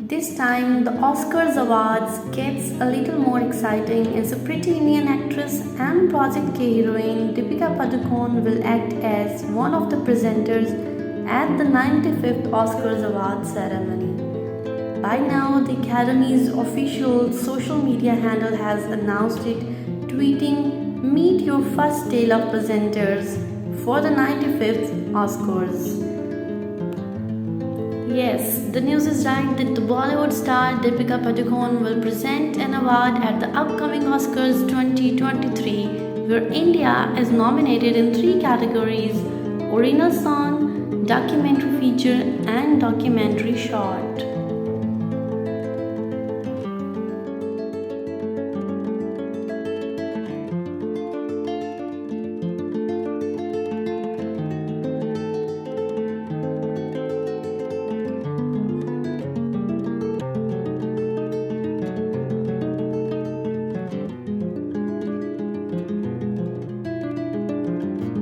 This time, the Oscars awards gets a little more exciting as a pretty Indian actress and Project K heroine Deepika Padukone will act as one of the presenters at the 95th Oscars Awards ceremony. By now, the Academy's official social media handle has announced it, tweeting, "Meet your first tale of presenters for the 95th Oscars." Yes, the news is right that the Bollywood star Deepika Padukone will present an award at the upcoming Oscars 2023, where India is nominated in three categories: original song, documentary feature, and documentary short.